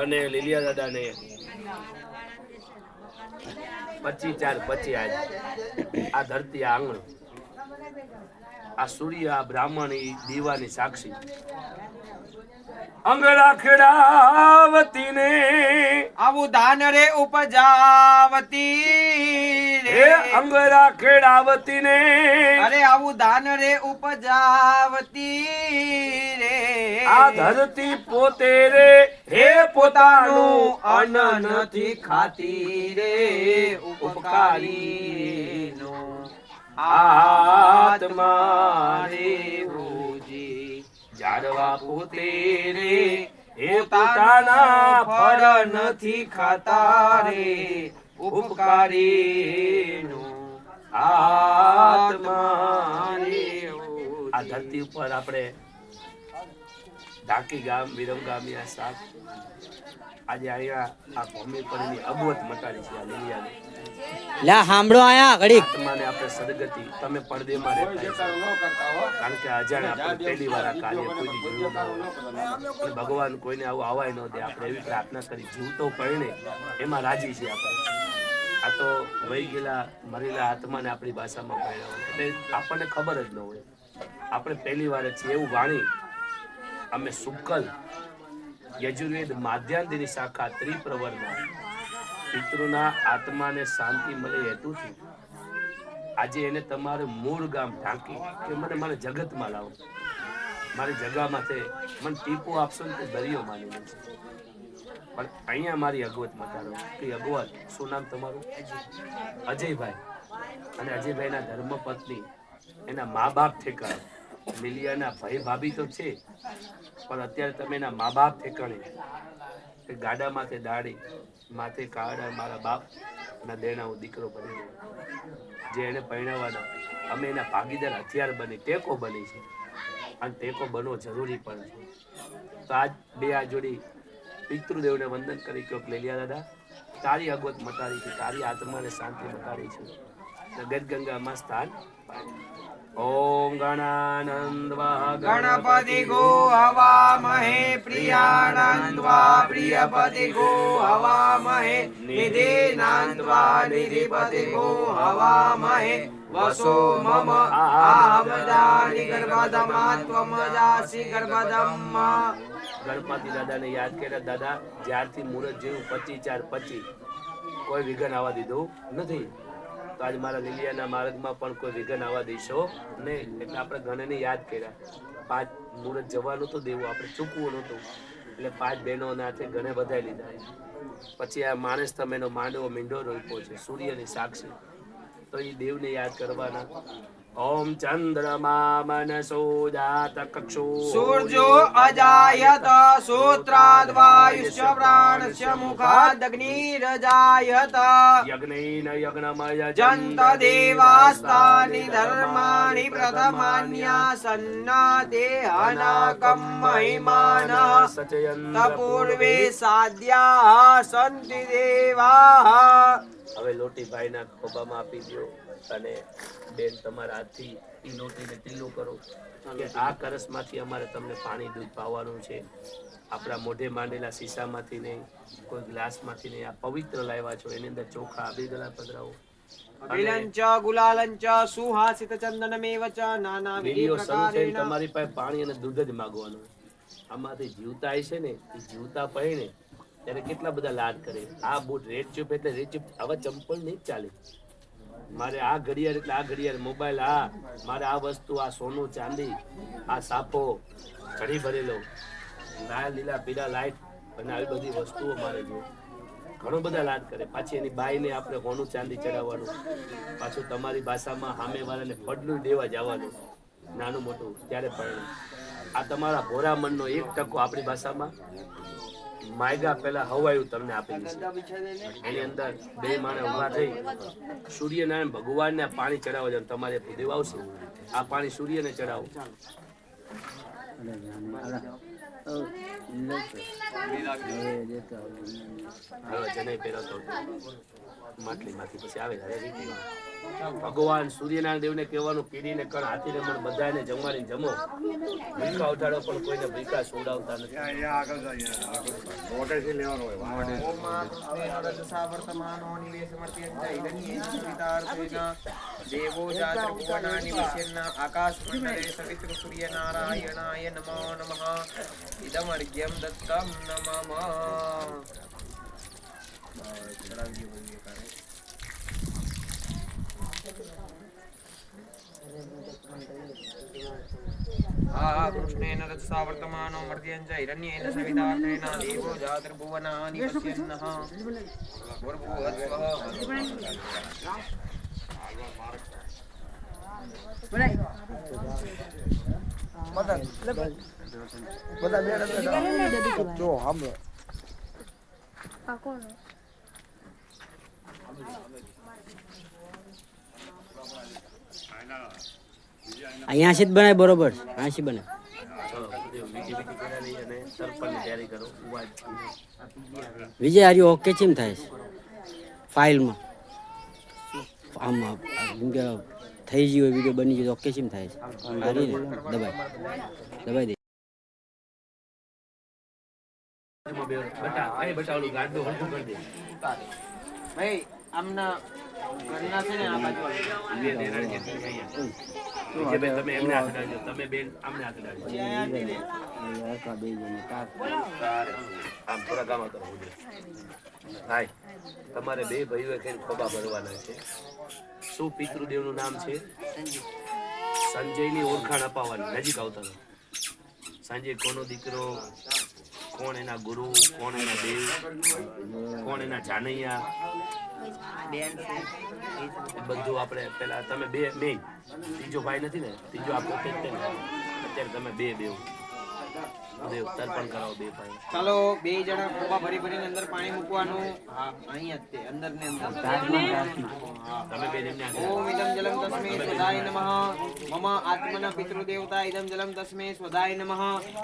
અને લીલિયા દાદાને 25/4/25 આજ આ ધરતી આ આંગણ આ સૂર્ય આ બ્રાહ્મણ દીવાની સાક્ષી અંગરા ખેડાવતી ને આવું ધાન રે ઉપજાવતી હે અંગરા ખેડાવતી ને અરે આવું ધાન રે ઉપજાવતી રે આ ધરતી પોતે રે હે પોતાનું અન્ન નથી ખાતી રે ઉપકારી નો આત્મા રે ભૂજી જાડવા પોતે રે હે પોતાના ફળ નથી ખાતા રે ઉપકારી નો આત્મા રે આ ધરતી ઉપર આપણે ઢાકી ગામ વિરમગામી આ સાથ આજે અહીંયા આ ભૂમિ પરની અબોધ મટાડી છે આ લીલિયાને લા સાંભળો આયા ઘડી આત્માને આપણે સદગતિ તમે પડદેમાં રહેતા કારણ કે અજાણ આપણે પહેલી વાર આ કાર્ય કોઈ જોયું અને ભગવાન કોઈને આવું આવાય ન દે આપણે એવી પ્રાર્થના કરી જીવતો પરણે એમાં રાજી છે આપણે આ તો વહી ગયેલા મરેલા આત્માને આપણી ભાષામાં પરણાવો એટલે આપણને ખબર જ ન હોય આપણે પહેલી વાર જ છીએ એવું વાણી અમે શુક્લ યજુર્વેદ માધ્યાંતિની શાખા ત્રિપ્રવરમાં પિતૃના આત્માને શાંતિ મળે હેતુથી આજે એને તમારે મૂળ ગામ ઢાંકી કે મને મારે જગતમાં લાવો મારી જગામાંથી મને ટીપો આપશો ને તો દરિયો માની લેશે પણ અહીંયા મારી અગવત મટાડો કે અગવત શું નામ તમારું અજયભાઈ અને અજયભાઈના ધર્મપત્ની એના મા બાપ ઠેકાણે લીલિયાના ભાઈ ભાભી તો છે પણ અત્યારે તમે એના મા બાપ ઠેકાણે કે ગાડા માથે દાડી માથે કાળા મારા બાપ ના દેણા હું દીકરો બની જે એને પરણાવવાના અમે એના ભાગીદાર હથિયાર બની ટેકો બની છે અને ટેકો બનવો જરૂરી પણ છે તો આજ બે આ જોડી પિતૃદેવને વંદન કરી કે લીલિયા દાદા તારી અગવત મટાડી છે તારી આત્માને શાંતિ મટાડી છે જગત ગંગામાં સ્થાન ઓમ ગણાનંદવા ગણપતિ ગો હવામહે પ્રિયાનંદવા પ્રિયપતિ ગો હવામહે નિધિનંદવા નિધિપતિ ગો હવામહે વસો મમ આમદાનિ ગર્ભધમાત્વમજાસી ગર્ભધમ્મ ગણપતિ દાદાને યાદ કર્યા દાદા જ્યારથી મુહૂર્ત જેવું 25/4/25 કોઈ વિઘન આવવા દીધું નથી તો આજ મારા લીલિયાના માર્ગમાં પણ કોઈ વિઘન આવવા દેશો નહીં એટલે આપણે ગણને યાદ કર્યા 5 મુહૂર્ત જવાનું તો દેવું આપણે ચૂકવું નહોતું એટલે 5 બહેનોના હાથે ગણે વધાઈ લીધા પછી આ માણસ તમે એનો માંડવો મીંડો રોપ્યો છે સૂર્યની સાક્ષી તો એ દેવને યાદ કરવાના ઓમ ચંદ્રમા મનસો જાત કક્ષો સૂર્જો અજાયત સૂત્રાદ્વાયુષ્ય પ્રાણસ્ય મુખાદગ્નિરજાયત યજ્ઞેન યજ્ઞમય જંત દેવાસ્તાનિ ધર્માણિ પ્રથમાન્યાસન્ના દેહાનાકમ મહિમાન તપૂર્વે સાધ્યા સંતિ દેવા હવે લોટીભાઈના ખોબામાં આપી દો અને બેન તમારા હાથથી ઈ લોટીને ટીલું કરો કે આ કરસમાંથી અમારે તમને પાણી દૂધ પાવાનું છે આપણા મોઢે માંડેલા શીશામાંથી નહીં કોઈ ગ્લાસમાંથી નહીં આ પવિત્ર લાવ્યા છો એની અંદર ચોખા અભિગલા પધરાવો અભિલંચ ગુલાલંચ સુહાસિત ચંદનમેવ ચ નાના વિધિ પ્રકારેણ તમારી પાસે પાણી અને દૂધ જ માંગવાનું આમાંથી જીવતા છે ને એ જીવતા પહેણે ત્યારે કેટલા બધા લાડ કરે આ બૂટ રેડ ચૂપ એટલે રેડ ચૂપ આવા ચંપલ નહીં ચાલે મારે આ ઘડિયાળ એટલે આ ઘડિયાળ મોબાઈલ આ મારે આ વસ્તુ આ સોનું ચાંદી આ સાપો ઘડી ભરેલો લાલ લીલા પીળા લાઈટ અને આવી બધી વસ્તુઓ મારે જો ઘણો બધા લાડ કરે પાછી એની બાઈને આપણે હોનું ચાંદી ચડાવવાનું પાછું તમારી ભાષામાં સામેવાળાને પડલું દેવા જવાનું નાનું મોટું ત્યારે પણ આ તમારા ભોરા મનનો 1% આપણી ભાષામાં માયગા પેલા હવાયું તમને આપેલી છે એની અંદર બે માણસ ઉભા થઈ સૂર્યનારાયણ ભગવાનને પાણી ચડાવવા જાય તમારે દેવ આવશે આ પાણી સૂર્યને ચડાવો જનય પહેરતો માટલીમાંથી પછી આવે ભગવાન સૂર્યનારાયણ દેવને કહેવાનું પીડીને કણ હાથીને મણ બધાને જમવાને જમો ભીખા ઉઠાડો પણ કોઈને ભીખા સોડાવતા નથી દેવો જાતર્ભુવનાનિ વિશેન્ન આકાશમંડલે સવિતૃ સૂર્યનારાયણાય નમો નમઃ ઇદમર્ઘ્યં દત્તમ નમઃ. કૃષ્ણેન રજસા વર્તમાનો મર્ત્યં ચ હિરણ્યેન સવિતાર્થેન દેવો જાતર્ભુવનાનિ પશ્યન્નઃ અહીંયા થી જ બનાય બરોબર અહીંથી બને ચલો વિધિ વિધિ કરાવી અને સરપંચની તૈયારી કરો. વિજય હારી ઓકે ચીમ થાય છે ફાઇલમાં આમ કેમ કે થઈ ગયો વિડીયો બની ગયો ઓકે ચીમ થાય છે હારી ને દબાઈ દે બેટા અહીં બેટા ઓલું ગાડું હલકું કરી દે. ભાઈ આમના ઘરના છે ને આ બાજુ બે દેરાણી જેટલી અહીંયા. વિજયભાઈ તમે એમને હાથ અડાડજો, તમે બેન આમને હાથ અડાડજો. આમ થોડા ગામા કરો ભાઈ. તમારે બે ભાઈઓ કઈ ખોબા ભરવાના છે. શું પિતૃદેવનું નામ છે? સંજયની ઓળખાણ અપાવવાની. નજીક આવતા રહો. સંજય કોનો દીકરો, કોણ એના ગુરુ, કોણ એના દેવ, કોણ એના જાનૈયા, બધું આપણે પેલા તમે બે મેઇન. ત્રીજો ભાઈ નથી ને, ત્રીજો આ પોતે જ છે ને. અત્યારે તમે બે દેવ તર્પણ કરાવો બે ભાઈ. ચાલો બે જણા ખોબા ભરી ભરીને અંદર પાણી મૂકવાનું. હા અહીંયા જ તે અંદર ને અંદર. તમે બે એમને ઓમ ઇદમ જલમ તસ્મૈ સ્વધાય નમઃ મમ આત્મન પિતૃદેવતા ઇદમ જલમ તસ્મૈ સ્વધાય નમઃ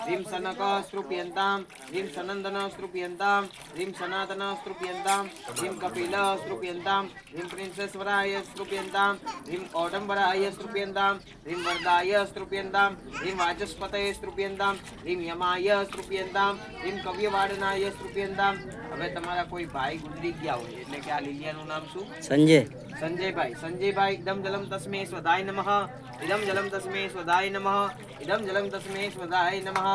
રીમ સનક સ્ત્રુપ્યંતામ રીમ સનંદન સ્ત્રુપ્યંતામ રીમ સનાતન સ્ત્રુપ્યંતામ રીમ કપિલ સ્ત્રુપ્યંતામ રીમ પ્રિન્સેશ્વરાય સ્ત્રુપ્યંતામ રીમ ઔડંબરાય સ્ત્રુપ્યંતામ રીમ વરદાય સ્ત્રુપ્યંતામ રીમ વાચસ્પતય સ્ત્રુપ્યંતામ રીમ યમાય સ્ત્રુપ્યંતામ રીમ કવ્યવાડનાય સ્ત્રુપ્યંતામ. હવે તમારા કોઈ ભાઈ ગુજરી ગયા હોય એટલે કે આ લીલિયાનું નામ શું? સંજય સંજયભાઈ ઇદમ જલમ તસ્મૈ સ્વધાય નમઃ ઇદમ જલમ તસ્મૈ સ્વધાય નમઃ ઇદમ જલમ તસ્મૈ સ્વધાય નમઃ.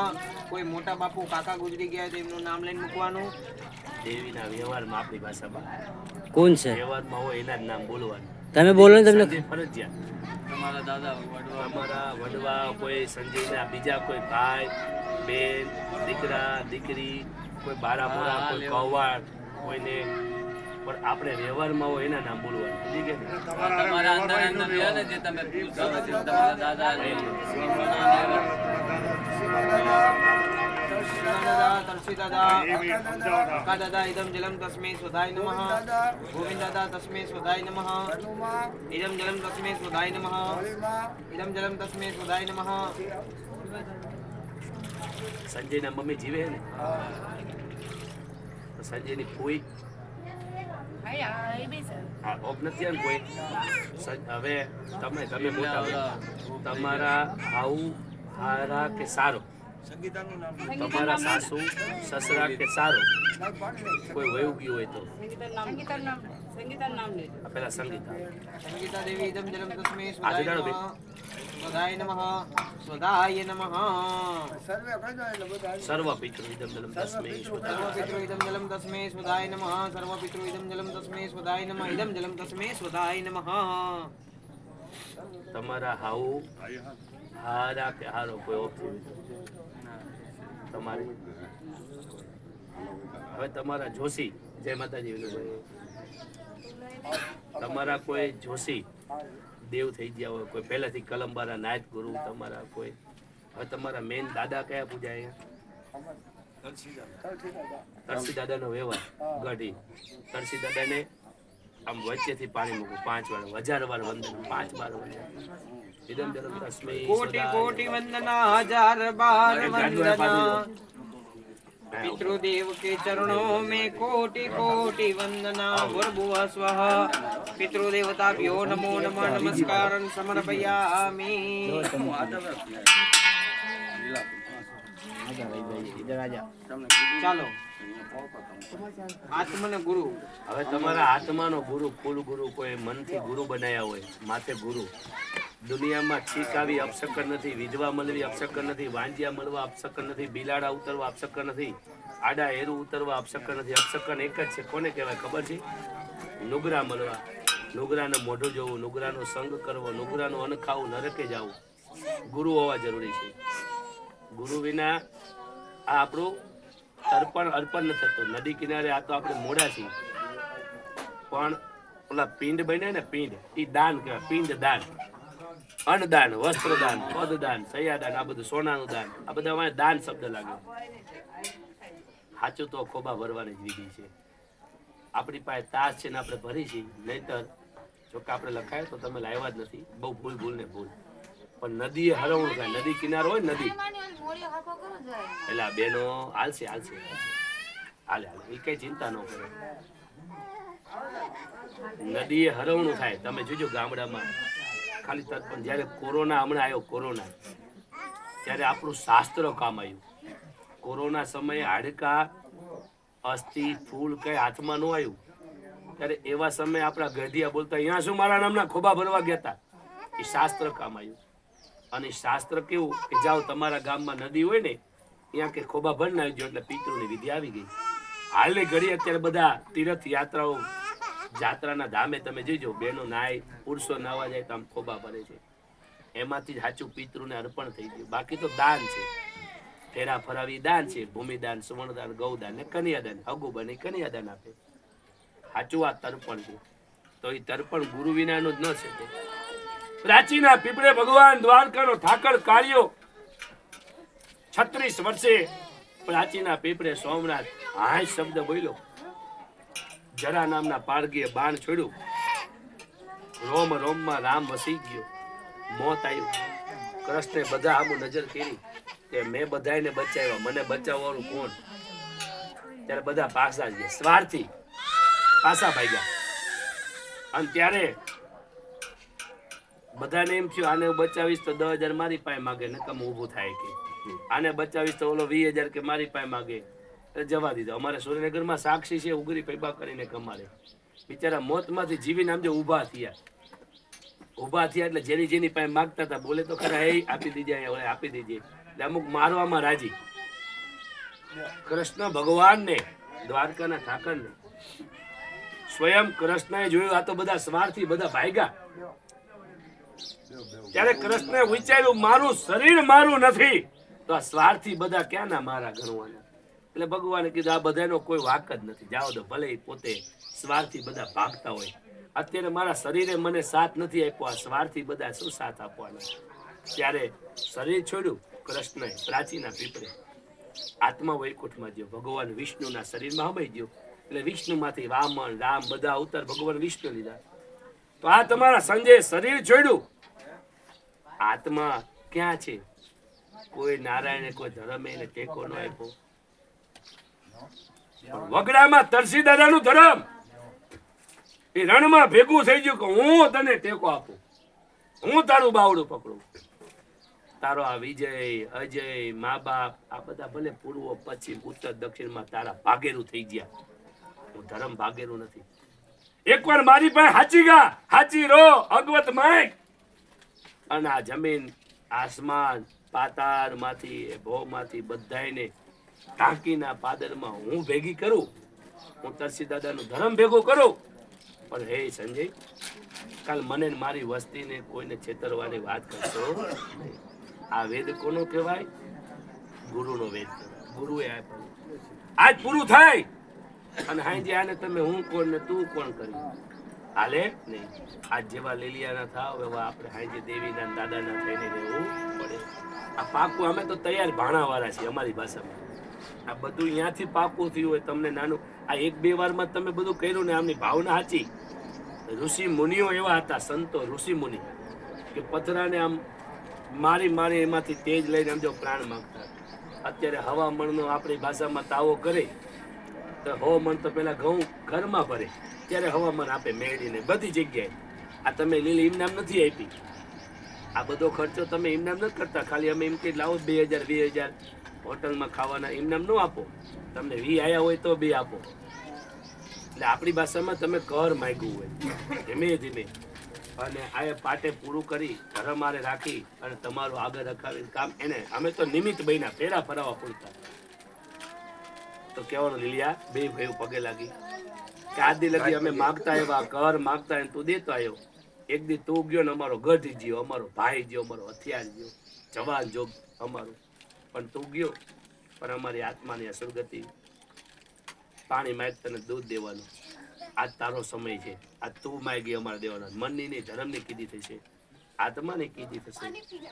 કોઈ મોટા બાપુ કાકા ગુજરી ગયા તો એમનું નામ લઈને મૂકવાનું. દેવીના વ્યવહારમાં આપણી ભાષામાં કોણ છે વ્યવહારમાં હોય એના જ નામ બોલવાનું. તમે બોલો ને તમને સંજય ફરજિયાત. તમારા વડવા કોઈ સંજયના બીજા કોઈ ભાઈ બેન દીકરા દીકરી કોઈ બારા મોરા કોઈ કૌવાડ કોઈને પણ આપણે વ્યવહારમાં હોય એના નામ બોલવાનું. ઠીક છે ને? તમારા અંદર અંદર રહે ને જે તમે પૂછો છો તમારા દાદા તરસી દાદા કાકા દાદા ઇદમ જલમ તસ્મૈ સ્વધાય નમઃ ગોવિંદ દાદા તસ્મૈ સ્વધાય નમઃ ઇદમ જલમ તસ્મૈ સ્વધાય નમઃ ઇદમ જલમ તસ્મૈ સ્વધાય નમઃ. સંજયના મમ્મી જીવે છે ને તો સંજયની કોઈ હા ઓપ નથી આવે કોઈ. હવે તમે મોટા છો. તમારા હાઉ હારા કે સારો, તમારા સાસુ સસરા કે સારો કોઈ વયું ગયું હોય તો પેલા સંગીતા દેવી ઇદમ જલમ તસ્મૈ આજે જાણો સ્વધાય નમઃ સ્વધાય નમઃ સર્વ પિતૃ ઇદમ જલમ તસ્મૈ સર્વ પિતૃ ઇદમ જલમ તસ્મૈ સ્વધાય નમઃ સર્વ પિતૃ ઇદમ જલમ તસ્મૈ સ્વધાય નમઃ ઇદમ જલમ તસ્મૈ સ્વધાય નમઃ. તમારા હાઉ હારા કે હારો કોઈ ઓફ થયું તમારે. હવે તમારા જોશી જય માતાજી વિનુભાઈ, તમારા કોઈ જોશી દેવ થઈ ગયા હોય, કોઈ પહેલાથી કલમબારા નાયક ગુરુ તમારા કોઈ. હવે તમારા મેન દાદા કયા પૂજા અહીંયા? તરસી દાદાનો વ્યવહાર ગઢી. તરસી દાદાને આમ વચ્ચેથી પાણી મૂકવું 5 વાર 1000 વાર વંદન 5 વાર વંદન. ઇદમ જલમ તસ્મૈ કોટી કોટી વંદના હજાર બાર વંદના पितृदेव के चरणों में कोटि कोटि वंदना भूर्भुवः स्वः पितृदेवताभ्यो नमो नमः नमस्कारं समर्पयामि. ચાલો આત્મન ગુરુ. હવે તમારા આત્માનો ગુરુ, કુલ ગુરુ, કોઈ મનથી ગુરુ બનાયા હોય, માથે ગુરુ. દુનિયામાં છીક આવી અપશકન નથી, વિધવા મળવી અપશકન નથી, વાંજિયા મળવા અપશકન નથી, બિલાડા ઉતરવા અપશકન નથી, આડા હેરું ઉતરવા અપશકન નથી. અપશકન એક જ છે. કોને કહેવાય ખબર છે? નુગરા મળવા, નુગરાને મોઢું જોવું, નુગરાનો સંગ કરવો, નુગરાનું અન્ન ખાવું, નરકે જવું. ગુરુ હોવા જરૂરી છે. ગુરુ વિના આ આપણું તર્પણ અર્પણ ન થતું. નદી કિનારે આ તો આપણે મોડા છીએ, પણ ઓલા પિંડ બને ને, પિંડ એ દાન કહેવાય. પિંડ દાન, અન્નદાન, વસ્ત્રદાન, પદદાન, સૈયાદાન, આ બધું સોનાનું દાન, આ બધા અમારે દાન શબ્દ લાગે. સાચું તો ખોબા ભરવાની જ વિધિ છે. આપણી પાસે તાસ છે ને આપણે ભરી છીએ. નહીતર જો કે આપણે લખાય તો તમે લાવ્યા જ નથી. બહુ ભૂલ ને ભૂલ. પણ નદીએ હરવણું થાય. નદી કિનારો હોય નદી, એટલે આ બેનો હાલશે હાલશે હાલે હાલે, એ કઈ ચિંતા ન કરે. નદીએ હરવણું થાય. તમે જોજો ગામડામાં ખાલી પણ જયારે કોરોના હમણાં આવ્યો, કોરોના ત્યારે આપણું શાસ્ત્ર કામ આવ્યું. કોરોના સમયે હાડકા, અસ્થિ, ફૂલ કઈ હાથમાં ન આવ્યું, ત્યારે એવા સમયે આપણા ગઢિયા બોલતા, અહીંયા શું મારા નામના ખોબા ભરવા ગયા હતા. એ શાસ્ત્ર કામ આવ્યું. અને શાસ્ત્ર કેવું કે જાઓ તમારા ગામમાં નદી હોય ને, ત્યાં કે ખોબા ભરી નાખજો, એટલે પિતૃની વિધિ આવી ગઈ. હાલની ઘડી અત્યારે બધા તીર્થ યાત્રાઓ, જાત્રાના ધામે તમે જોજો, બહેનો નાય, પુરુષો નાવા જાય તો આમ ખોબા ભરે છે. એમાંથી જ સાચું પિતૃને અર્પણ થઈ ગયું. બાકી તો દાન છે, ફેરા ફરાવી દાન છે, ભૂમિદાન, સુવર્ણદાન, ગૌદાન ને કન્યાદાન. હગુ બને કન્યાદાન આપે. સાચું આ તર્પણ છે. તો એ તર્પણ ગુરુ વિનાનું જ ન છે. પ્રાચીના પીપળે ભગવાન દ્વારકાનો ઠાકર કાઢ્યો. 36 વર્ષે પ્રાચીના પીપળે સોમનાથ હાય શબ્દ બોલ્યો. જરા નામના પારગીએ બાણ છોડ્યું. રોમ રોમમાં રામ વસી ગયો. મોત આવ્યું. કૃષ્ણે બધા આમું નજર કરી કે મેં બધાને બચાવ્યા, મને બચાવવાનું કોણ? ત્યારે બધા પાછા ગયા, સ્વાર્થી પાછા ભાગ્યા. અને ત્યારે બધાને એમ થયું, આને બચાવીશ તો 10,000 મારી પાસે માગે, નકમ ઊભું થાય કે આને બચાવીશ તો ઓલો 20,000 કે મારી પાસે માગે, એટલે જવા દીધો. અમારે સુરેન્દ્રનગરમાં સાક્ષી છે, ઉગરી પૈબા કરીને કમારે. બિચારા મોતમાંથી જીવીને આમ જે ઊભા થયા એટલે જેની પાસે માગતા હતા બોલે તો ખરા, એ આપી દીજે, આપી દીજે. એટલે અમુક મારવામાં રાજી. કૃષ્ણ ભગવાનને, દ્વારકાના ઠાકરને સ્વયં કૃષ્ણએ જોયું આ તો બધા સ્વાર્થી, બધા ભાગ્યા. ત્યારે કૃષ્ણએ વિચાર્યું મારું શરીર મારું નથી, તો આ સ્વાર્થી બધા ક્યાંના મારા ગણવાના. એટલે ભગવાને કીધું આ બધાનો કોઈ વાક જ નથી, જાઓ દો. ભલે પોતે સ્વાર્થી બધા ભાગતા હોય. અત્યારે મારા શરીરે મને સાથ નથી આપ્યો, આ સ્વાર્થી બધા શું સાથ આપવાના? ત્યારે શરીર છોડ્યું કૃષ્ણએ પ્રાચીના પીપળે. આત્મા વૈકુંઠમાં ગયો, ભગવાન વિષ્ણુના શરીરમાં હમાઈ ગયો. એટલે વિષ્ણુમાંથી વામન, રામ બધા અવતાર ભગવાન વિષ્ણુ લીધા. તો આ તમારા સંજય શરીર છોડ્યું, આત્મા ક્યાં છે? કોઈ નારાયણે, કોઈ ધર્મે એને ટેકો ન આપ્યો. વગડામાં તરસી દાદાનું ધર્મ એ રણમાં ભેગું થઈ ગયું કે હું તને ટેકો આપું, હું તારું બાવડું પકડું. તારો આ વિજય, અજય, મા બાપ આ બધા ભલે પૂર્વ, પશ્ચિમ, ઉત્તર, દક્ષિણમાં તારા ભાગેરું થઈ ગયા. હું ધર્મ ભાગેરું નથી. એકવાર મારી પાસે હાચી ગા, હાચી રો, અગવત માંગ. અને આ જમીન, આસમાન, પાતાળ માંથી, ભો માંથી બધાને ટાંકીના પાદરમાં હું ભેગી કરું. હું તરસી દાદાનું ધર્મ ભેગું કરું. પણ હે સંજય, કાલ મને મારી વસ્તીને કોઈને છેતરવાની વાત કરશો નહીં. આ વેદ કોનો કહેવાય? ગુરુનો વેદ કહેવાય. ગુરુએ આપ્યો. આજ પૂરું થાય અને હાંજે આને તમે હું કોણ ને તું કોણ કર્યું હાલે નહીં. આજ જેવા લીલિયાના થાવ એવા આપણે હાંજે દેવીના દાદાના થઈને રહેવું પડે. આ પાકું અમે તો તૈયાર ભાણાવાળા છીએ અમારી ભાષામાં. આ બધું અહીંયાથી પાકું થયું હોય. તમને નાનું આ 1-2 વારમાં તમે બધું કર્યું ને આમની ભાવના સાચી. ઋષિ મુનિઓ એવા હતા, સંતો ઋષિ મુનિ, કે પથરાને આમ મારી એમાંથી તેજ લઈને આમ જો પ્રાણ માંગતા. અત્યારે હવામણનો આપણી ભાષામાં તાવો કરે તો હવામણ તો પેલા ઘઉં ઘરમાં ભરે, ત્યારે હવામાન આપે મેળીને બધી જગ્યાએ. આ તમે લીલી ઇમનામ નથી આપી. આ બધો ખર્ચો તમે ઇમનામ નથી કરતા. ખાલી અમે એમ કે લાવો 2,000 2,000 હોટલમાં ખાવાના એમને એમ ન આપો. તમને વી આયા હોય તો બી આપો. એટલે આપણી ભાષામાં તમે કર માંગ્યું હોય ધીમે ધીમે અને આ પાટે પૂરું કરી ધરમારે રાખી અને તમારું આગળ રખાવી કામ એને અમે તો નિમિત્ત બન્યા ફેરા ફરાવા પૂરતા. તો કહેવાનું લીલિયા બે ભાઈઓ પગે લાગી કે આદિ લગી અમે માગતા આવ્યા કર માગતા આવ્યા તું દેતો આવ્યો. એક દી તું ગયો ને અમારો ગઢ ગયો, અમારો ભાઈ ગયો, અમારો હથિયાર ગયો, જવાન જોગ અમારું, પણ તું ગયો. પણ અમારી આત્માની અસરગતિ પાણી માગ તને દૂધ દેવાનું. આજ તારો સમય છે. આજ તું માગી અમારે દેવાનો. મનની નહીં ધર્મની કીધી થશે, આત્માની કીધી થશે.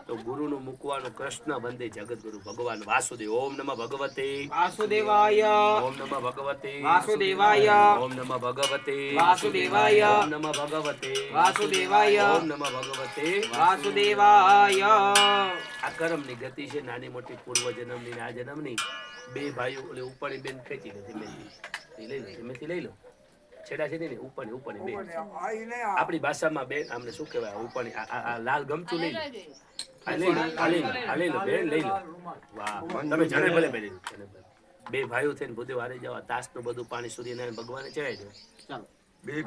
તો ગુરુનું મૂકવાનું કૃષ્ણ વંદે જગતગુરુ ભગવાન વાસુદેવ. ઓમ નમઃ ભગવતે વાસુદેવાય. ઓમ નમઃ ભગવતે વાસુદેવાય. ઓમ નમઃ ભગવતે વાસુદેવાય. ઓમ નમઃ ભગવતે વાસુદેવાય. ઓમ નમઃ ભગવતે વાસુદેવાય. આ કર્મની ગતિ છે, નાની મોટી પૂર્વ જન્મની ને આ જન્મની. બે ભાઈઓ ઓલી ઉપરની બેન ખેંચી લે ધીમેથી લઈ લો, ધીમેથી લઈ લો. છેડા છે ને ઉપરની બે આપણી ભાષામાં બેન આમને શું કહેવાય ઉપરની આ લાલ ગમતું લઈ લો. લઈ લો બેન લઈ લો. વાહ તમે જણે ભલે બેન. બે ભાઈઓ થઈને ભૂદેવ હારી જવા તાસનું બધું પાણી સૂર્યનારાયણ ભગવાને ચડાવી દો.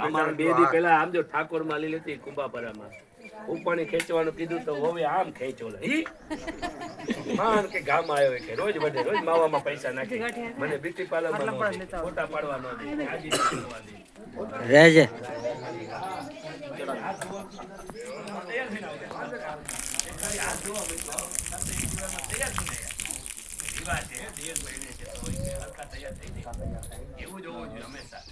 અમારે 2 દી પહેલા આમ જો ઠાકોર માં લઈ લેતી કુંભાપરામાં ઉપરની ખેંચવાનું કીધું તો હવે આમ ખેંચો માન કે ગામ આવ્યો કે રોજ વધે રોજ માવામાં પૈસા નાખી મને બ્યુટી પાર્લરમાં ફોટા પાડવા ન દે. રહેજે. એવું જ હોવું જોઈએ હંમેશા.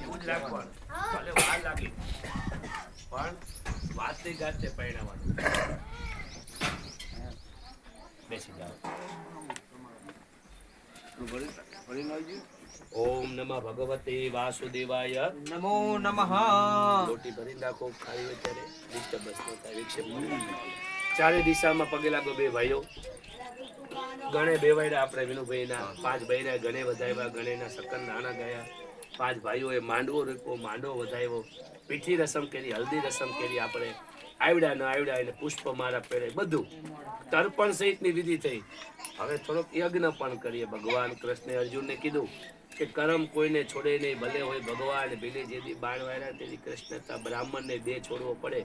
એવું જ રાખવાનું. ભલે વાર લાગે પણ વાતે ગાતે પરિણામવાનું. બેસી જાઓ. ઓમ નમઃ ભગવતે વાસુદેવાય. નમો નમઃ. રોટી ભરી નાખો ખાઈ હોય ત્યારે ડિસ્ટર્બન્સ ન થાય વિક્ષેપ ન થાય. ચારે દિશામાં પગે લાગો બે ભાઈઓ. ગણે બેવાયડા આપણે વિનુભાઈના 5 ભાઈના ગણે વધાવ્યા, ગણેના સકન નાના ગયા. 5 ભાઈઓએ માંડવો રોપ્યો, માંડવો વધાવ્યો, પીઠી રસમ કરી, હલ્દી રસમ કરી, આપણે આવડા ન આવડા એને પુષ્પ મારા પહેરે બધું તર્પણ સહિતની વિધિ થઈ. હવે થોડોક યજ્ઞ પણ કરીએ. ભગવાન કૃષ્ણે અર્જુનને કીધું કે કરમ કોઈને છોડે નહીં, ભલે હોય ભગવાન ભીલે જેથી બાણ વાયરા તેની કૃષ્ણતા. બ્રાહ્મણને 2 છોડવો પડે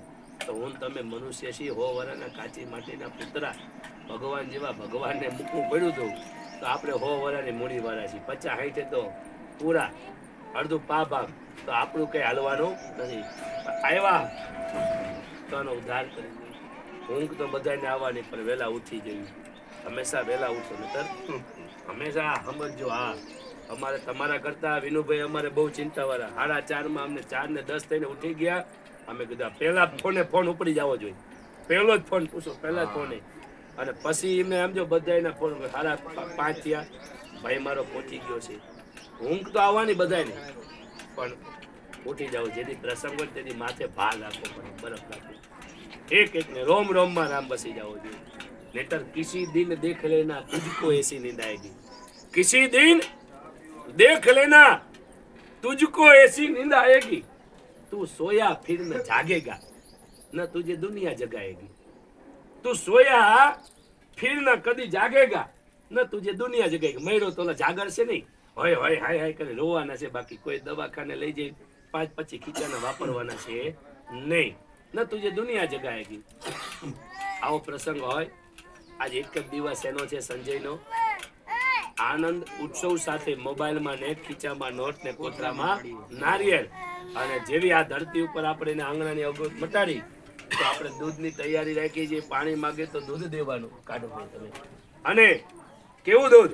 તો હું તમે મનુષ્ય છીએ 100 વર્ષના કાચી માટીના પુતરા. ભગવાન જેવા ભગવાનને મૂકવું પડ્યું હતું તો આપણે 100 વર્ષની મૂડી વાળા છીએ. 50-60 તો પૂરા અડધું ભાગ તો આપણું કઈ હાલવાનું નથી. આવ્યા તો એનો ઉદ્ધાર કરી. ઊંઘ તો બધાને આવવાની પણ વહેલા ઉઠી જવી. હંમેશા વહેલા ઉઠો નતર હંમેશા સમજો. હા અમારે તમારા કરતા વિનુભાઈ અમારે બહુ ચિંતાવાળા. 4:30 અમને 4 ને 10 થઈને ઉઠી ગયા. અમે કીધું પહેલા ફોન ઉપડી જવો જોઈએ. પહેલો જ ફોન પૂછો, પહેલા જ ફોને. અને પછી એમને સમજો બધાના ફોન 5:30 થયા ભાઈ મારો પહોંચી ગયો છે. ઊંઘ તો આવવાની બધાને પણ ઉઠી જાવ. જેથી પ્રસંગ હોય તેની માથે ભાર રાખવો પડે, બરફ રાખવો. એક ને રોમ રોમમાં રામ બસી જાવો જોઈએ. નહીતર કિસી દિન દેખ લેના તુझको ऐसी नींद आएगी. किसी दिन देख लेना तुझको ऐसी नींद आएगी. तू सोया फिर न जागेगा न तुझे दुनिया जगाएगी. तू सोया फिर न कदी जागेगा न तुझे दुनिया जगाएगी. મયરો તો જાગર છે નહીં, હોય હોય હાય હાય કરે રોવાના છે. બાકી કોઈ દવાખાને લઈ જઈ 5-25 ખીચાના વાપરવાના છે નહીં. ન તુજે દુનિયા જગાએગી. આવો પ્રસંગ હોય. આજ એક જ દિવસ એનો છે સંજયનો. આનંદ ઉત્સવ સાથે મોબાઈલમાં નેટ, ખીચામાં નોટ ને કોથરામાં નારિયેળ. અને જેવી આ ધરતી ઉપર આપણે આંગણાની અવગત મટાડી તો આપણે દૂધની તૈયારી રાખી છે. પાણી માંગે તો દૂધ દેવાનું. કાઢો ભાઈ તમે. અને કેવું દૂધ?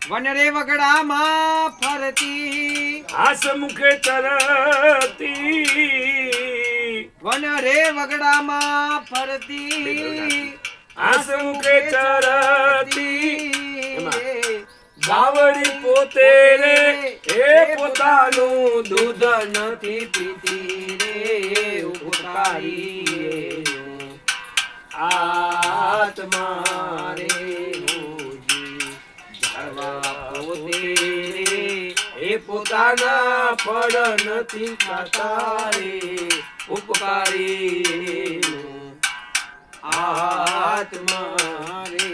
વનરે વગડામાં ફરતી, હાસ મુખે તરતી. વનરે વગડામાં ફરતી, હાસ મુખે તરતી. ગાવડી પોતે રે એ પોતાનું દૂધ નથી પીતી રે ઉપકારી આત્મા રે પોતે રે એ પોતાના ફળ નથી ખાતા રે ઉપકારી આત્મા રે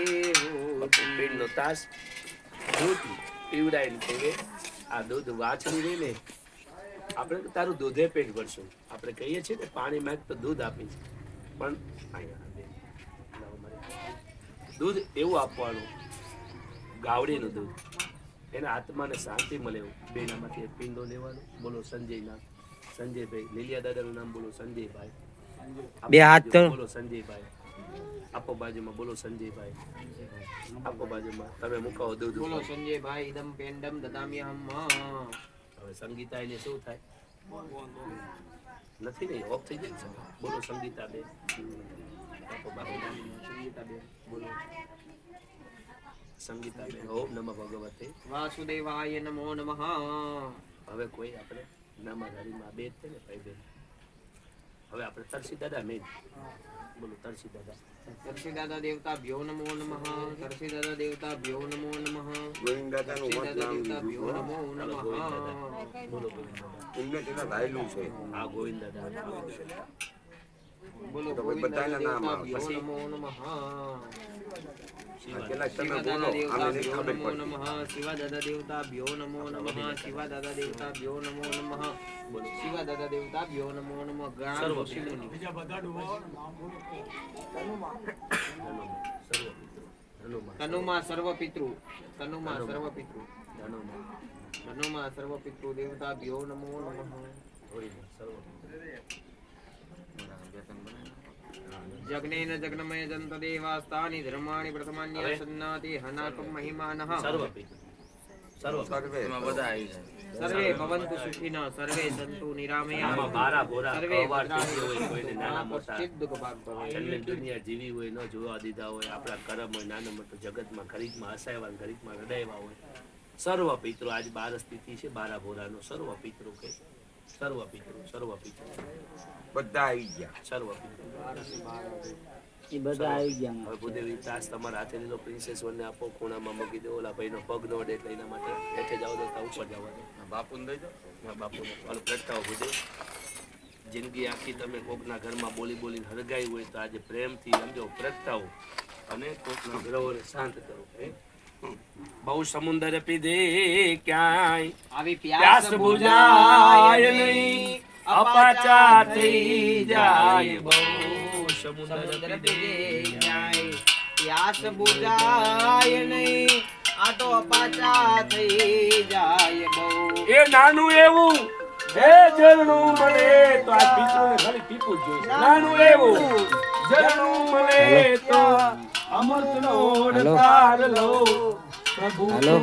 પીણનો તાસ દૂધ પીવડાવીને કહીએ આ દૂધ વાછડી રહી ને આપણે તો તારું દૂધે પેટ ભરશું આપણે કહીએ છીએ ને પાણી માંગ તો દૂધ આપીશ પણ દૂધ એવું આપવાનું ગાવડીનું દૂધ એના આત્માને શાંતિ મળે એવું બેનામાંથી એક પીંડો લેવાનો બોલો સંજયભાઈ લીલિયા દાદાનું નામ બોલો સંજયભાઈ બે હાથ કરો. બોલો સંજયભાઈ આપો બાજુમાં બોલો સંજયભાઈ આપો બાજુમાં તમે મુકાવો દૂધ બોલો સંજયભાઈ ઇદમ પેન્ડમ દદામ્યહમ. હવે સંગીતા એને શું થાય નથી ને ઓફ થઈ જાય છે બોલો સંગીતા બેન આપો બાજુમાં સંગીતા બેન બોલો સંગીતા બેન ઓમ નમઃ ભગવતે વાસુદેવાય નમો નમઃ. હવે કોઈ આપણે નામાધારીમાં બે જ છે ને ભાઈ બેન હવે આપણે તરસી દાદા મેન બોલો તરસી દાદા તરસી દાદા દેવતા ભ્યો નમો નમઃ. તરસી દાદા દેવતા ભ્યો નમો નમઃ. ગોવિંદ દાદાનું તરસી દાદા દેવતા ભ્યો નમો બોલો નમઃ. ગોવિંદ દાદા બોલો ગોવિંદ દાદા એમને તેના ભાઈલું છે હા ગોવિંદ દાદા બોલો તો ગોવિંદ બધાના દાદા નામ દેવતા આવે. ભ્યો નમો નમઃ. પેલા તમે શિવા બોલો દાદા અમે દેવતા નહીં ભ્યો ખબર નમો પડતી નમઃ. શિવા દાદા દેવતા ભ્યો નમો નમઃ. શિવા દાદા દેવતા ભ્યો નમો નમઃ. શિવા દાદા દેવતા ભ્યો નમો નમઃ. જ્ઞાન સર્વ ઋષિ મુનિ. તનુમાં સર્વ પિતૃ. તનુમાં સર્વ પિતૃ. તનુમાં સર્વ પિતૃ દેવતા ભ્યો નમો નમઃ. જગ્નેન જગ્નમય જંત દેવાસ્તાની ધર્માણિ પ્રથમાન્ય સન્નાતિ હનાકમ મહિમાનઃ. સર્વે એમાં બધા આવી જાય. સર્વે ભવન્તુ સુખિનઃ. સર્વે સંતુ નિરામયા. આમાં બારા બોરા સર્વે કવાર ભદ્રાણિ થઈ હોય કોઈને નાના મોટા કશ્ચિદ દુઃખ ભાગ ભવે. છેલ્લે દુનિયા જીવી હોય ન જોવા દીધા હોય આપણા કરમ હોય નાના મોટા જગતમાં ઘડીકમાં હસાયવા ને ઘડીકમાં રડાયવા હોય સર્વ પિતૃ આજ 12 તિથિ છે બારા ભોરાનો સર્વ પિતૃ કે સર્વ પિતૃ બધા આવી ગયા સર્વ પિતૃ એ બધા આવી ગયા. હવે ભૂદેવી તાસ તમારા હાથે લીધો પ્રિન્સેસ વનને આપો ખૂણામાં મૂકી દો ઓલા ભાઈનો પગ ન અડે એટલે એના માટે હેઠે જાવ તો ઉપર જવા દો બાપુને દઈ દો. હા બાપુને ઓલો પ્રગટાવો ભૂદેવ જિંદગી આખી તમે કોકના ઘરમાં બોલી બોલીને હરગાઈ હોય તો આજે પ્રેમથી સમજો પ્રગટાવો અને કોકના ગ્રહોને શાંત કરો બહુ સમુંદર પીધે ક્યાંય આવી પ્યાસ બુઝાય નહીં અપાચા થઈ જાય બહુ સમુંદર સમુદ્ર પીધે પીધે જાય પ્યાસ બુઝાય નહીં આ તો અપાચા થઈ જાય બહુ. એ નાનું એવું એ ઝરણું મળે તો આ પિતૃને ખાલી પીપું જ જોઈશે નાનું એવું ઝરણું મળે તો અમૃતનો પાર લો પ્રભુ હાલો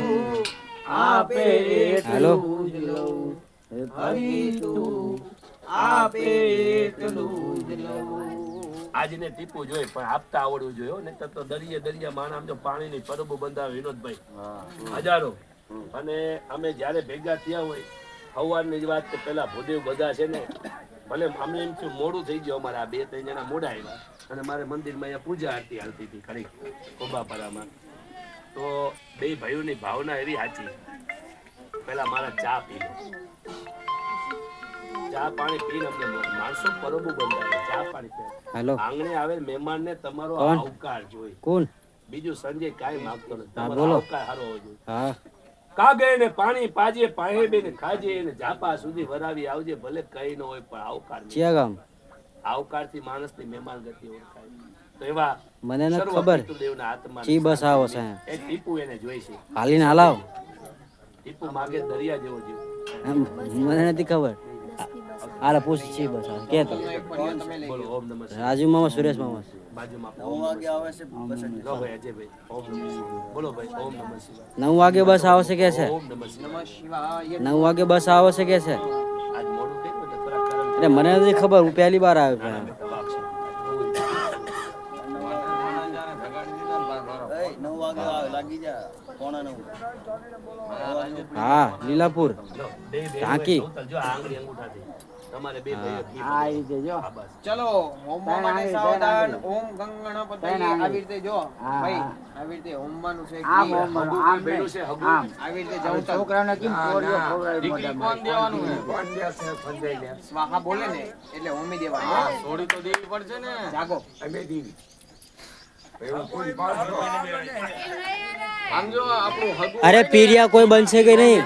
આપે હાલો એટલું જ લઉં હરી તું આપે એટલું જ લઉં આજને ટીપું જોઈએ પણ આપતા આવડવું જોઈએ હો, નહીંતર તો દરિયા માણા આમ જો પાણીની પરબો બંધાવે વિનોદભાઈ હજારો અને અમે જ્યારે ભેગા થયા હોય સવારની જ વાત કે પેલા ભૂદેવ બધા છે ને ભલે અમને એમ થયું મોડું થઈ ગયું અમારે આ 2-3 જણા મોડા આવ્યા અને મારે મંદિરમાં અહીંયા પૂજા આરતી હાલતી હતી ખરી કોબાપરામાં તો બે ભાઈઓની ભાવના એવી સાચી પેલા મારા ચા પી લો ચા પાણી પીને અમને માણસો પરબો બંધાવે ચા પાણી પીને હાલો આંગણે આવે મહેમાનને તમારો કોણ? આવકાર જોઈએ કોણ? બીજું સંજય કાંઈ માંગતો નથી હા, તમારો બોલો. આવકાર સારો હોવો જોઈએ હા કાગે ને પાણી પાજે પાહેબે ને ખાજે ને જાપા સુધી વરાવી આવજે ભલે કઈ ન હોય પણ આવકાર નહીં. ચિયા ગામ? આવકારથી માણસની મહેમાન ગતિ ઓળખાય તો એવા મને નથી સર્વ ખબર પિતૃદેવના આત્માને ચી બસ આવો છે એ ટીપુ એને જોઈ છે હાલીને હાલાવ. ટીપુ માગે દરિયા જેવો જીવ એમ મને નથી ખબર. હાલે પૂછ ચી બસ આવે કે તો બોલો ઓમ નમઃ શિવાય. રાજુ મામા સુરેશ મામા બાજુમાં ઓમ નમઃ શિવાય. લો ભાઈ અજયભાઈ ઓમ નમઃ શિવાય. બોલો ભાઈ ઓમ નમઃ શિવાય. 9 વાગે બસ આવશે કે છે? ઓમ નમઃ શિવાય. નમઃ શિવાય. 9 વાગે બસ આવશે કે છે? આજ મોડું થઈ ગયું ને થોડા કરમ એટલે મને નથી ખબર, હું પહેલી વાર આવ્યો. દબાવ છે. હા લીલાપુર લો, બે બે ઢાંકી. જો આ આંગળી અંગૂઠાથી. તમારે બે ભાઈઓ ઘી આ રીતે જો હા, બસ. ચલો હોમવા માટે સાવધાન. ઓમ ગંગણપતયે આવી રીતે જો ભાઈ આવી રીતે હોમવાનું છે ઘી. હગું ઘી ભેળું છે, હગું. આવી રીતે જવતલ દીકરી કોણ દેવાનું છે? સ્વાહા બોલે ને એટલે હોમી દેવાનું. થોડી તો દેવી પડશે ને. જાગો. એવું કોઈ પાડો. આમ જો આપણું હગું અરે પીરિયા કોઈ બનશે કે નહીં?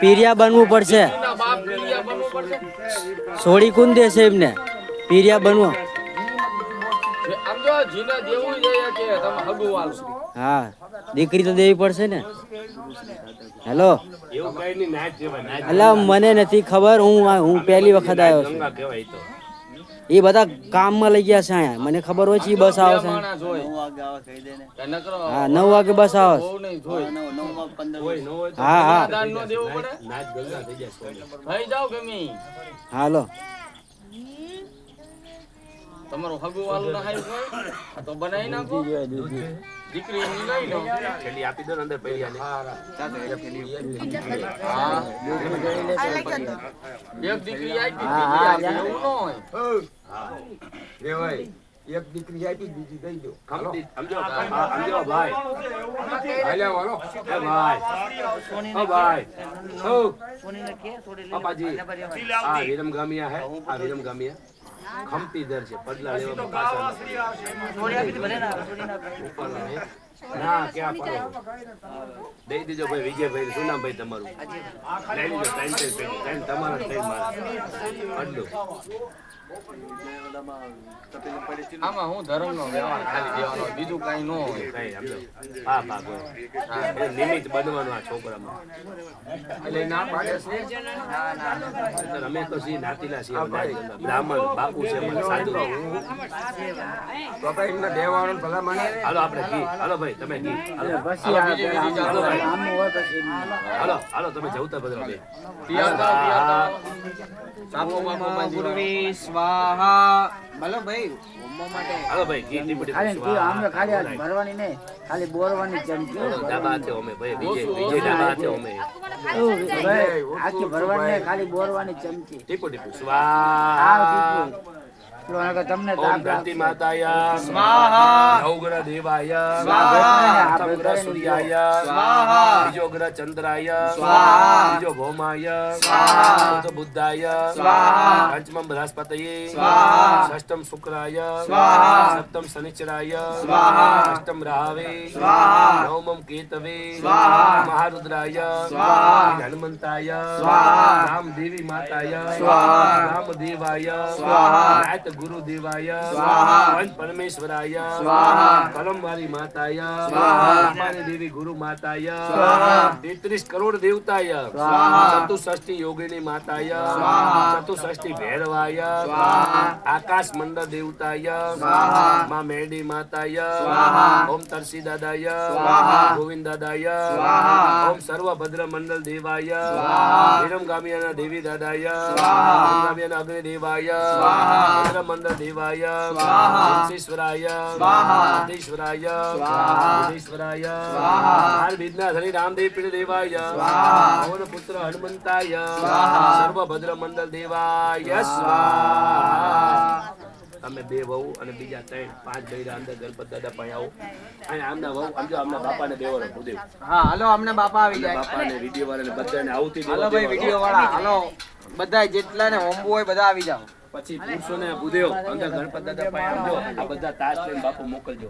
પીરિયા બનવું પડશે. ના બાપ પીરિયા બનવું પડશે. છોડી કોણ દેશે એમને? પીરિયા બનવો. આમ જો જીને દેવું જોઈએ કે તમે હગું વાલો. હા, દીકરી તો દેવી પડશે ને. હેલો, એવું કઈ નહીં, નાચ જેવા નાચ અલા મને નથી ખબર, હું પહેલી વખત આવ્યો છું. ગંગા કહેવાય તો. એ બધા કામમાં લઈ ગયા છે અહીંયા. મને ખબર હોય છે ઈ બસ આવે છે. માણસ હોય. કે નકરો હા, 9 વાગે બસ આવે છે. બહુ નહીં જોઈ. હોય ન હોય તો હા હા, દાન નો દેવું પડે. નાચ ગંગા થઈ જાય સોને. થઈ જાવ ગમે. હાલો. તમારું હગું વાલું ના હાય કોઈ તો બનાવી નાખો. દીકરી ની લઈ લો. છેલ્લી આપી દો ને અંદર પૈયાને. હા એક દીકરી આપી બીજી આપી એવું ન હોય. રે ભાઈ એક દીકરી આપી બીજી દઈ દો. ખમતી સમજો સમજો ભાઈ. હાલ્યા વાલો. એ ભાઈ. ઓ ભાઈ. ઓ પાપાજી. આ વિરમ ગામિયા હે. આ વિરમ ગામિયા. ખમતી દર છે પડલા લેવા પાછા ઉપરના હે. ના ક્યાં પડો દઈ દીજો ભાઈ વિજયભાઈ સુનામભાઈ તમારું લઈ લીધો ટાઈમ તમારા ટાઈમ મારા પડલો. આમાં હું ધર્મ નો વ્યવહાર ખાલી દેવાનો બીજું કઈ ન હોય. કઈ સમજો હા ભાગ એ નિમિત્ત બનવાનું આ છોકરામાં. એટલે ના પાડે છે. તો અમે તો છીએ નાતીલા છીએ બ્રાહ્મણ બાપુ છે મને સાધુ. તો ભાઈ એમને દેવાનું ભલા મને. હાલો આપણે ઘી હાલો ભાઈ તમે ઘી હાલો હાલો બીજી વિધિ ચાલુ થાય. હાલો તમે જવતા બધા બે તૈયાર કરો, તૈયાર કરો. સાપો બાપો બાંધી લો. સ્વાહા. ભલો ભાઈ હોમવા માટે હાલો ભાઈ ઘી ટીપડી ખાલી બોરવાની ચમચી ડાબા હાથે અમે ભાઈ વિજય ડાબા હાથે અમે આખી ભરવાની ખાલી બોરવાની ચમચી ટીપુ ટીપુ સ્વાહા. તમને ઓમ ધરતી માતાય સ્વાહા. નવગ્રહ દેવાય સ્વાહા. સમગ્ર સૂર્યાય સ્વાહા. બીજો ગ્રહ ચંદ્રાય સ્વાહા. બીજો ભૌમાય સ્વાહા. ચોથો બુદ્ધાય સ્વાહા. પંચમમ બૃહસ્પતયે સ્વાહા. ષષ્ઠમ શુક્રાય સ્વાહા. સપ્તમ શનિશ્ચરાય સ્વાહા. અષ્ટમ રાહવે સ્વાહા. નવમમ કેતવે સ્વાહા. મહારુદ્રાય સ્વાહા. હનુમંતાય સ્વાહા. રામદેવી માતાય સ્વાહા. રામદેવાય સ્વાહા. નાથ ગુરુદેવાય સ્વાહા. પંચ પરમેશ્વરાય સ્વાહા. કલમવારી માતાય સ્વાહા. અંબાની દેવી ગુરુ માતાય સ્વાહા. 33 કરોડ દેવતાય સ્વાહા. ચતુષ્ષષ્ઠી યોગિની માતાય સ્વાહા. ચતુષ્ષષ્ઠી ભૈરવાય સ્વાહા. આકાશ મંડળ દેવતાય સ્વાહા. માં મેરડી માતાય સ્વાહા. ઓમ તરસી દાદાય સ્વાહા. ગોવિંદ દાદાય સ્વાહા. ઓમ સર્વભદ્ર મંડળ દેવાય સ્વાહા. વિરમ ગામિયાના દેવી દાદાય સ્વાહા. વિરમ ગામિયાના અગ્નિ દેવાય સ્વાહા. ભદ્ર મંડળ દેવાય સ્વાહા. હંસેશ્વરાય સ્વાહા. સિદ્ધેશ્વરાય સ્વાહા. બુદ્ધેશ્વરાય સ્વાહા. હાર વિઘ્ના ધરી રામદેવ પીઠ દેવાય સ્વાહા. પવન પુત્ર હનુમંતાય સ્વાહા. સર્વભદ્ર મંડળ દેવાય સ્વાહા. તમે બે વહુ અને બીજા 3-5 બૈરા અંદર ગણપત દાદા પાસે આવો અને આમના વહુ સમજો આમના બાપાને બેવાનો ભૂદેવ હા હાલો અમને બાપા આવી જાય. બાપાને વિડીયો વાળાને બધાને આવતી હાલો ભાઈ વિડીયો વાળા હાલો બધા જેટલા ને હોમવું હોય બધા આવી જાઓ. પછી પુરુષોને ભૂદેવ અંદર ગણપત દાદા પાસે આવજો આ બધા તાસ લઈને બાપુ મોકલજો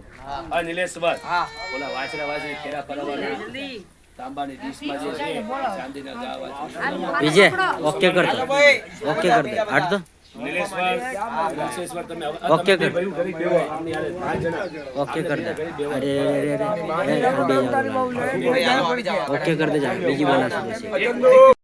આ નીલેશ્વર હા ઓલા વાછરા વાછરી ખેરા કરવાના તાંબાની ડીશમાં જે છે ચાંદીના ગાવા વિજય ઓકે કર હાલો દો. ભાઈ ઓકે કર દે. હટ દો. નીલેશ્વર લક્ષેશ્વર તમે ઓકે કર. ભાઈ કરી દેવો આમની હારે 5 જણા ઓકે કર દે. અરે બે જાઓ. ભાઈ હાલો આવી જાઓ. ઓકે કર દે જા. બીજી બનાવશું પછી.